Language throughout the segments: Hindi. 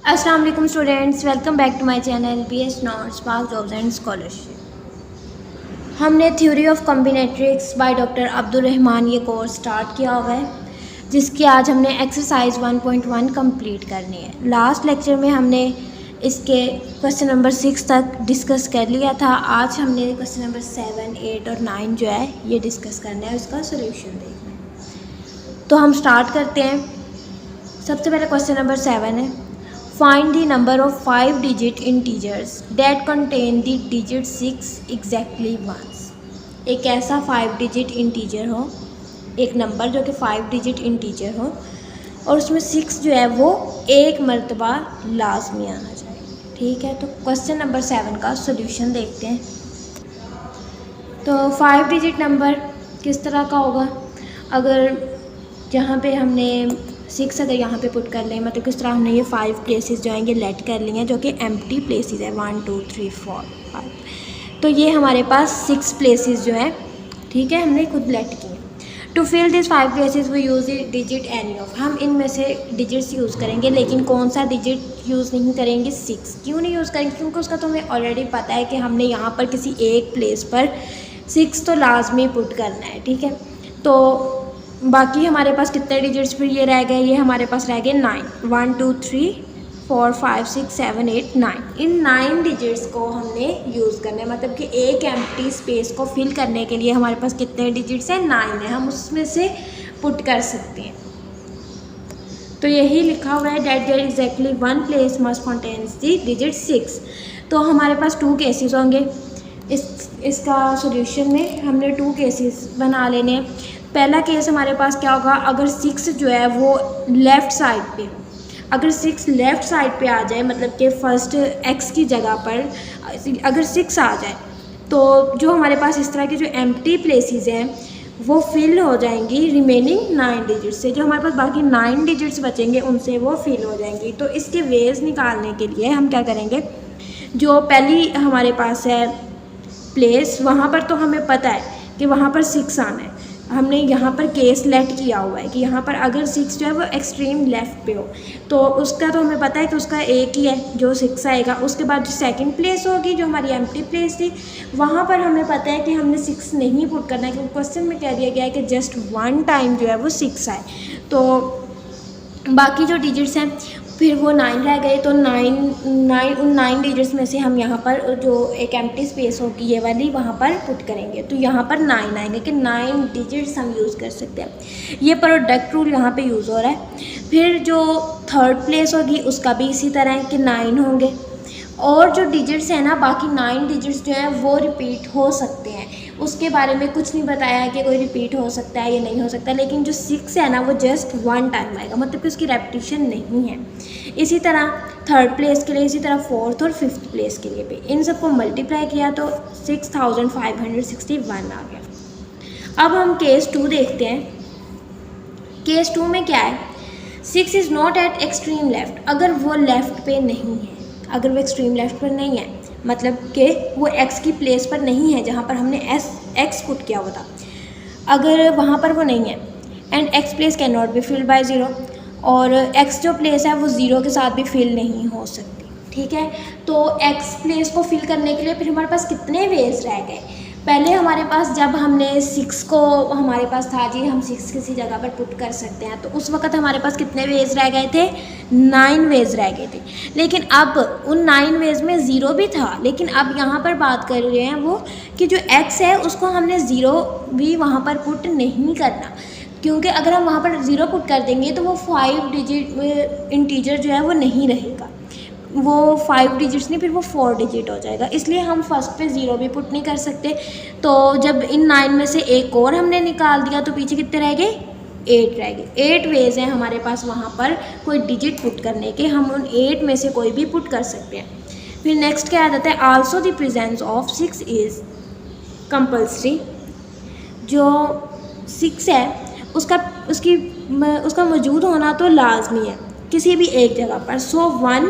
अस्सलाम वालेकुम students, welcome back to my channel BS notes pass jobs and scholarship. हमने theory of combinatorics by doctor Abdul Rahman ये कोर्स स्टार्ट किया हुआ है, जिसकी आज हमने एक्सरसाइज 1.1 कंप्लीट करनी है। लास्ट लेक्चर में हमने इसके क्वेश्चन नंबर 6 तक डिस्कस कर लिया था। आज हमने क्वेश्चन नंबर 7, 8 और 9 जो है ये डिस्कस करना है, उसका सोल्यूशन देखना है। तो हम स्टार्ट करते हैं। सबसे पहले क्वेश्चन नंबर 7 है, Find the number of 5-digit integers that contain the digit 6 exactly once। एक ऐसा 5-digit इंटीजर हो, एक नंबर जो कि 5-digit इंटीजर हो और उसमें 6 जो है वो एक मरतबा लाजमी आना चाहिए। ठीक है, तो क्वेश्चन नंबर 7 का सोल्यूशन देखते हैं। तो 5-digit नंबर किस तरह का होगा? अगर जहाँ पे हमने 6 अगर यहाँ पे पुट कर लें, मतलब किस तरह हमने ये 5 प्लेसेस जो हैं ये लेट कर लिए हैं, जो कि एम्प्टी प्लेसेस है 1 2 3 4 5। तो ये हमारे पास 6 प्लेसेस जो हैं, ठीक है, हमने खुद लेट किए। To fill this 5 places we use digit any of. हम इनमें से डिजिट्स यूज़ करेंगे, लेकिन कौन सा डिजिट यूज़ नहीं करेंगे? 6। क्यों नहीं यूज़ करेंगे? क्योंकि उसका तो हमें ऑलरेडी पता है कि हमने यहाँ पर किसी एक प्लेस पर 6 तो लाजमी पुट करना है। ठीक है, तो बाकी हमारे पास कितने डिजिट्स फिर ये रह गए? ये हमारे पास रह गए 9। 1 2 3 4 5 6 7 8 9। इन 9 डिजिट्स को हमने यूज़ करना है, मतलब कि एक एम्प्टी स्पेस को फिल करने के लिए हमारे पास कितने डिजिट्स हैं? 9 है। हम उसमें से पुट कर सकते हैं। तो यही लिखा हुआ है that there exactly 1 place must contains the digit 6। तो हमारे पास 2 केसेस होंगे। इसका सोल्यूशन में हमने 2 केसेस बना लेने हैं। पहला केस हमारे पास क्या होगा? अगर 6 जो है वो लेफ़्ट साइड पे, अगर 6 लेफ़्ट साइड पे आ जाए, मतलब कि फर्स्ट x की जगह पर अगर 6 आ जाए, तो जो हमारे पास इस तरह की जो एम्प्टी प्लेसेस हैं वो फिल हो जाएंगी रिमेनिंग 9 डिजिट्स से। जो हमारे पास बाकी 9 डिजिट्स बचेंगे उनसे वो फिल हो जाएंगी। तो इसके वेज निकालने के लिए हम क्या करेंगे? जो पहली हमारे पास है प्लेस, वहाँ पर तो हमें पता है कि वहाँ पर 6 आना है। हमने यहाँ पर केस लेट किया हुआ है कि यहाँ पर अगर 6 जो है वो एक्सट्रीम लेफ़्ट पे हो, तो उसका तो हमें पता है कि उसका एक ही है जो 6 आएगा। उसके बाद जो सेकंड प्लेस होगी, जो हमारी एम्प्टी प्लेस थी, वहाँ पर हमें पता है कि हमने 6 नहीं पुट करना है, क्योंकि क्वेश्चन में कह दिया गया है कि जस्ट 1 टाइम जो है वो 6 आए। तो बाकी जो डिजिट्स हैं फिर वो 9 रह गए। तो उन 9 डिजिट्स में से हम यहाँ पर जो एक एम्प्टी स्पेस होगी ये वाली, वहाँ पर पुट करेंगे। तो यहाँ पर 9 आएंगे कि 9 डिजिट्स हम यूज़ कर सकते हैं। ये प्रोडक्ट रूल यहाँ पे यूज़ हो रहा है। फिर जो थर्ड प्लेस होगी उसका भी इसी तरह है कि 9 होंगे। और जो डिजिट्स हैं ना, बाकी 9 डिजिट्स जो हैं वो रिपीट हो सकते हैं। उसके बारे में कुछ नहीं बताया है कि कोई रिपीट हो सकता है या नहीं हो सकता, लेकिन जो 6 है ना वो जस्ट 1 टाइम आएगा, मतलब कि उसकी रेपिटेशन नहीं है। इसी तरह थर्ड प्लेस के लिए, इसी तरह फोर्थ और फिफ्थ प्लेस के लिए भी इन सबको मल्टीप्लाई किया तो 6561 आ गया। अब हम केस 2 देखते हैं। केस 2 में क्या है? 6 is not at extreme left. अगर वो लेफ़्ट पे नहीं है, अगर वो एक्सट्रीम लेफ़्ट पर नहीं है, मतलब कि वो x की प्लेस पर नहीं है जहाँ पर हमने x पुट किया हुआ था, अगर वहाँ पर वो नहीं है, and x place can not be filled by 0, और x जो प्लेस है वो 0 के साथ भी फिल नहीं हो सकती। ठीक है, तो x प्लेस को फिल करने के लिए फिर हमारे पास कितने वेज रह गए? पहले हमारे पास जब हमने 6 को, हमारे पास था जी हम 6 किसी जगह पर पुट कर सकते हैं, तो उस वक़्त हमारे पास कितने वेज रह गए थे? 9 वेज रह गए थे। लेकिन अब उन 9 वेज में 0 भी था, लेकिन अब यहाँ पर बात कर रहे हैं वो कि जो x है उसको हमने 0 भी वहाँ पर पुट नहीं करना, क्योंकि अगर हम वहाँ पर 0 पुट कर देंगे तो वो 5 डिजिट इंटीजर जो है वो नहीं रहेगा, वो 5 डिजिट्स नहीं, फिर वो 4 डिजिट हो जाएगा। इसलिए हम फर्स्ट पे 0 भी पुट नहीं कर सकते। तो जब इन 9 में से एक और हमने निकाल दिया तो पीछे कितने रह गए? 8 रह गए। 8 वेज हैं हमारे पास वहाँ पर कोई डिजिट पुट करने के, हम उन 8 में से कोई भी पुट कर सकते हैं। फिर नेक्स्ट क्या आ जाता है? Also the presence of 6 is compulsory. जो 6 है उसका मौजूद होना तो लाजमी है किसी भी एक जगह पर। सो 1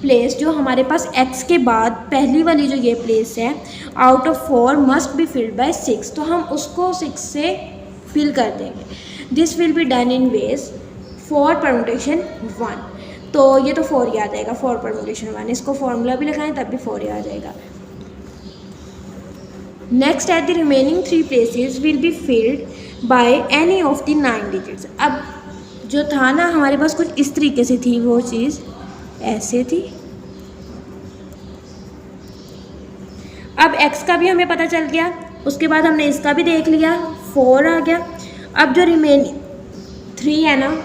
प्लेस जो हमारे पास x के बाद पहली वाली जो ये प्लेस है, out of 4 must be filled by 6, तो हम उसको 6 से फिल कर देंगे। This will be done in ways 4 permutation 1। तो ये तो 4 ही आ जाएगा, 4 परम्यूटेशन 1, इसको फॉर्मूला भी लगाएं तब भी 4 ही आ जाएगा। Next at the remaining 3 places will be filled by any of the 9 digits. अब जो था ना हमारे पास कुछ इस तरीके से थी, वो चीज़ ऐसे थी। अब x का भी हमें पता चल गया, उसके बाद हमने इसका भी देख लिया, 4 आ गया। अब जो रिमेनिंग 3 है ना,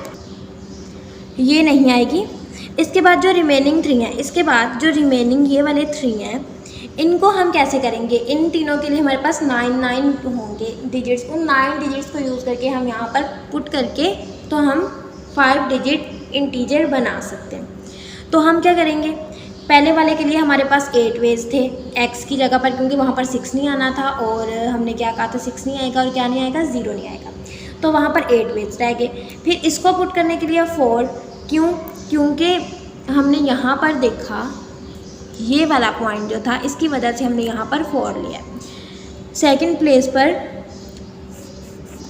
ये नहीं आएगी। इसके बाद जो रिमेनिंग 3 है, इसके बाद जो रिमेनिंग ये वाले 3 हैं, इनको हम कैसे करेंगे? इन तीनों के लिए हमारे पास 9 होंगे डिजिट्स। उन 9 डिजिट्स को यूज़ करके हम यहाँ पर पुट करके तो हम 5 डिजिट इंटीजर बना सकते हैं। तो हम क्या करेंगे? पहले वाले के लिए हमारे पास 8 वेज थे x की जगह पर, क्योंकि वहाँ पर 6 नहीं आना था और हमने क्या कहा था 6 नहीं आएगा और क्या नहीं आएगा, 0 नहीं आएगा, तो वहाँ पर 8 वेज रह गए। फिर इसको पुट करने के लिए 4, क्यों? क्योंकि हमने यहाँ पर देखा ये वाला पॉइंट जो था, इसकी वजह से हमने यहाँ पर 4 लिया। सेकंड प्लेस पर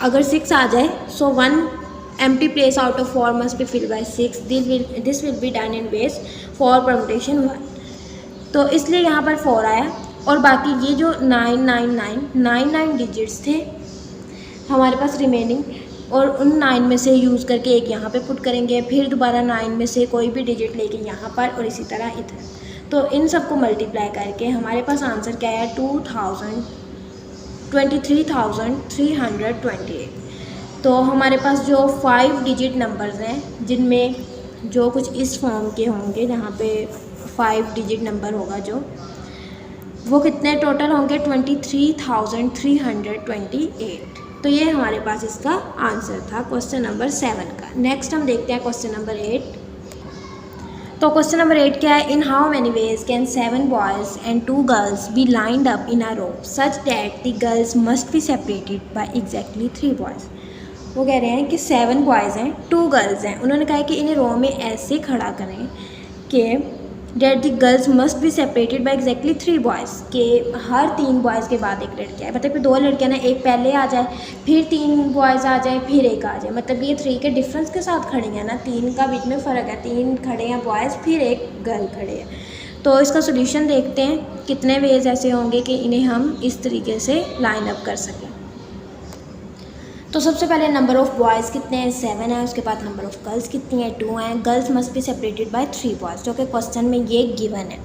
अगर 6 आ जाए, सो 1 empty place out of 4 must be filled by 6. This will be done in ways for permutation 1. तो इसलिए यहाँ पर 4 आया। और बाकी ये जो 9 डिजिट्स थे हमारे पास रिमेनिंग, और उन 9 में से यूज़ करके एक यहाँ पे पुट करेंगे, फिर दोबारा 9 में से कोई भी डिजिट लेके यहाँ पर, और इसी तरह इधर। तो इन सबको मल्टीप्लाई करके हमारे पास आंसर क्या है? 23,328। तो हमारे पास जो 5 डिजिट नंबर्स हैं, जिनमें जो कुछ इस फॉर्म के होंगे, जहाँ पे 5 डिजिट नंबर होगा जो, वो कितने टोटल होंगे? 23,328। तो ये हमारे पास इसका आंसर था क्वेश्चन नंबर 7 का। नेक्स्ट हम देखते हैं क्वेश्चन नंबर 8। तो क्वेश्चन नंबर 8 क्या है? In how many ways can 7 boys and 2 girls be lined up in a row such that the girls must be separated by exactly 3 boys. वो कह रहे हैं कि 7 बॉयज़ हैं, 2 गर्ल्स हैं। उन्होंने कहा है कि इन्हें रो में ऐसे खड़ा करें कि that the girls must be separated by exactly 3 boys, के हर 3 बॉयज़ के बाद एक लड़की आए। मतलब कि 2 लड़कियाँ ना, एक पहले आ जाए, फिर 3 बॉयज़ आ जाए, फिर एक आ जाए। मतलब ये 3 के डिफरेंस के साथ खड़ी हैं ना, 3 का बीच में फ़र्क है, 3 खड़े हैं बॉयज़, फिर एक गर्ल खड़े हैं। तो इसका सोल्यूशन देखते हैं, कितने वेज ऐसे होंगे कि इन्हें हम इस तरीके से लाइन अप कर सकें। तो सबसे पहले नंबर ऑफ़ बॉयज़ कितने हैं? 7 है। उसके बाद नंबर ऑफ़ गर्ल्स कितनी है? 2 हैं। Girls must be separated bye 3 boys, जो कि क्वेश्चन में ये गिवन है।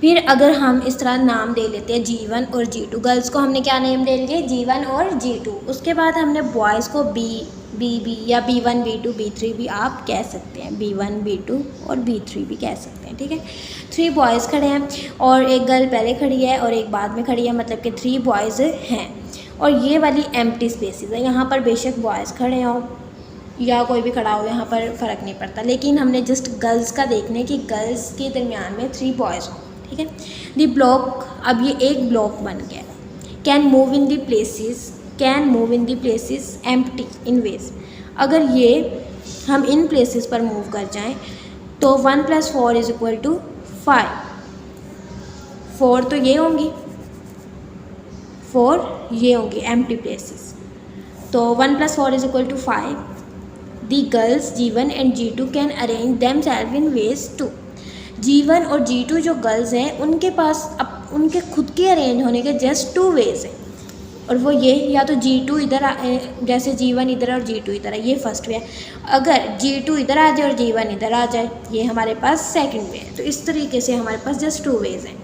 फिर अगर हम इस तरह नाम दे लेते हैं G1 और G2, गर्ल्स को हमने क्या नेम दे लिए? G1 और G2। उसके बाद हमने बॉयज़ को B या B1 B2 B3 भी आप कह सकते हैं, B1 B2 और B3 भी कह सकते हैं, ठीक है। 3 बॉयज़ खड़े हैं और एक गर्ल पहले खड़ी है और एक बाद में खड़ी है, मतलब कि 3 बॉयज़ हैं। और ये वाली एम्प्टी स्पेसेस है, यहाँ पर बेशक बॉयज़ खड़े हों या कोई भी खड़ा हो, यहाँ पर फ़र्क नहीं पड़ता, लेकिन हमने जस्ट गर्ल्स का देखने कि गर्ल्स के दरमियान में 3 बॉयज़ हों, ठीक है। दी ब्लॉक, अब ये एक ब्लॉक बन गया। Can move in the places empty in ways. अगर ये हम इन प्लेसेस पर मूव कर जाएं तो 1 + 4 = 5। 4 तो ये होंगी, 4 ये होंगी एम्प्टी प्लेसेस। तो 1 + 4 = 5। The girls G1 and G2 can arrange themselves in ways 2। G1 और G2 जो गर्ल्स हैं, उनके पास अब उनके खुद के अरेंज होने के जस्ट 2 वेज हैं, और वो ये, या तो G2 इधर जैसे G1 इधर और G2 इधर है, ये फर्स्ट वे है। अगर G2 इधर आ जाए और G1 इधर आ जाए, ये हमारे पास सेकंड वे है। तो इस तरीके से हमारे पास जस्ट 2 वेज हैं।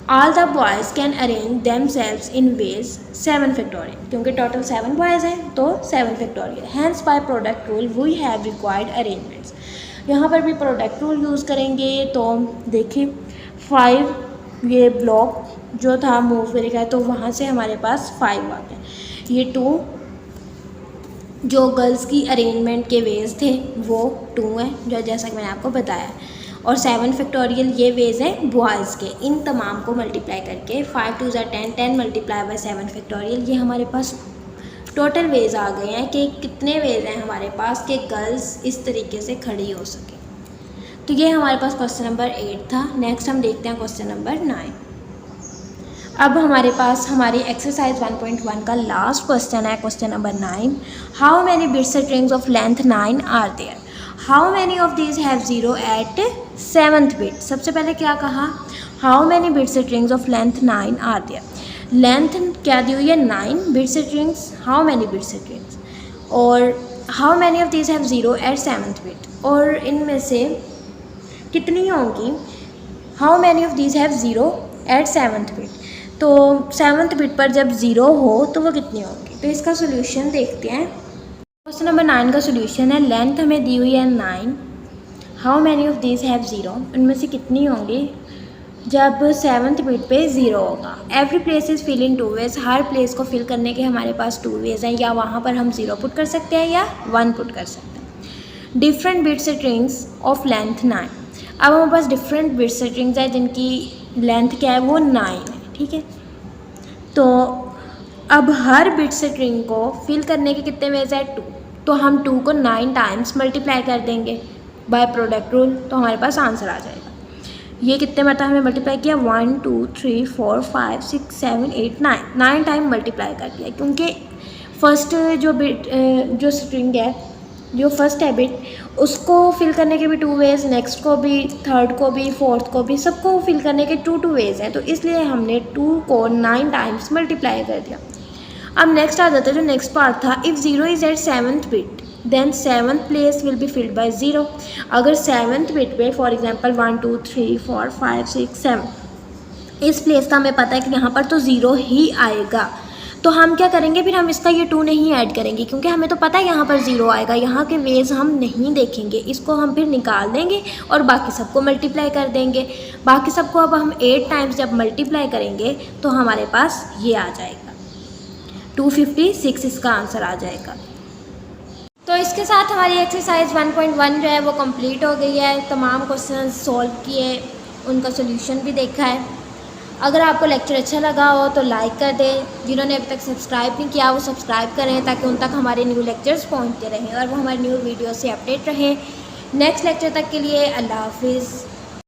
All the boys can arrange themselves in ways 7 factorial, क्योंकि टोटल 7 बॉयज़ हैं तो 7 factorial। Hence by product rule we have required arrangements। यहाँ पर भी प्रोडक्ट रूल यूज़ करेंगे। तो देखिए 5 ये ब्लॉक जो था मूव करेगा, तो वहाँ से हमारे पास 5 आ गए। ये 2 जो गर्ल्स की अरेंजमेंट के वेज थे वो 2 हैं, जो जैसा कि मैंने आपको बताया, और 7 फैक्टोरियल ये वेज हैं बॉयज़ के। इन तमाम को मल्टीप्लाई करके 5 × 2 = 10, 10 × 7 फैक्टोरियल, ये हमारे पास टोटल वेज आ गए हैं कि कितने वेज हैं हमारे पास कि गर्ल्स इस तरीके से खड़ी हो सके। तो ये हमारे पास क्वेश्चन नंबर 8 था। नेक्स्ट हम देखते हैं क्वेश्चन नंबर 9। अब हमारे पास हमारी एक्सरसाइज 1.1 का लास्ट क्वेश्चन है, question number 9। How many bit strings of length 9 are there. How many of these have zero at 7th bit. सबसे पहले क्या कहा, how many bit strings of length 9 are there. Length क्या दी हुई है 9, bit strings how many bit strings, और how many of these have zero at 7th bit, और इनमें से कितनी होंगी, how many of these have zero at 7th bit, तो 7th बिट पर जब ज़ीरो हो तो वो कितनी होंगी। तो इसका सोल्यूशन देखते हैं। क्वेश्चन नंबर 9 का सोल्यूशन है, लेंथ हमें दी हुई है 9, how many of these have zero, उनमें से कितनी होंगी जब 7th बिट पे ज़ीरो होगा। Every place is fill in 2 ways, हर प्लेस को फिल करने के हमारे पास 2 वेज हैं, या वहाँ पर हम 0 पुट कर सकते हैं या 1 पुट कर सकते हैं। Different bit strings of length 9, अब हमारे पास डिफरेंट बिट स्ट्रिंग्स है जिनकी लेंथ क्या है, वो 9 है, ठीक है। तो अब हर बिट स्ट्रिंग को फिल करने के कितने वेज है, 2, तो हम 2 को 9 टाइम्स मल्टीप्लाई कर देंगे बाय प्रोडक्ट रूल, तो हमारे पास आंसर आ जाएगा। ये कितने मतलब हमें मल्टीप्लाई किया, 1 2 3 4 5 6 7 8 9 टाइम मल्टीप्लाई कर दिया, क्योंकि फर्स्ट जो बिट जो स्ट्रिंग है, जो फर्स्ट है बिट, उसको फिल करने के भी 2 वेज, नेक्स्ट को भी, थर्ड को भी, फोर्थ को भी, सबको फिल करने के 2 वेज हैं, तो इसलिए हमने 2 को 9 टाइम्स मल्टीप्लाई कर दिया। अब नेक्स्ट आ जाता है, जो नेक्स्ट पार्ट था, if 0 is at 7th bit then 7th place will be filled by 0। अगर 7th बिट पे फॉर एग्जांपल 1 2 3 4 5 6 7 इस प्लेस का हमें पता है कि यहाँ पर तो 0 ही आएगा, तो हम क्या करेंगे, फिर हम इसका ये 2 नहीं ऐड करेंगे, क्योंकि हमें तो पता है यहाँ पर 0 आएगा, यहाँ के वेज हम नहीं देखेंगे, इसको हम फिर निकाल देंगे और बाकी सबको मल्टीप्लाई कर देंगे। बाकी सबको अब हम 8 टाइम्स जब मल्टीप्लाई करेंगे तो हमारे पास ये आ जाएगा 256, इसका आंसर आ जाएगा। तो इसके साथ हमारी एक्सरसाइज 1.1 जो है वो कंप्लीट हो गई है। तमाम क्वेश्चन सॉल्व किए, उनका सोल्यूशन भी देखा है। अगर आपको लेक्चर अच्छा लगा हो तो लाइक कर दें, जिन्होंने अभी तक सब्सक्राइब नहीं किया वो सब्सक्राइब करें, ताकि उन तक हमारे न्यू लेक्चर्स पहुंचते रहें और वो हमारे न्यू वीडियो से अपडेट रहें। नेक्स्ट लेक्चर तक के लिए अल्लाह हाफिज़।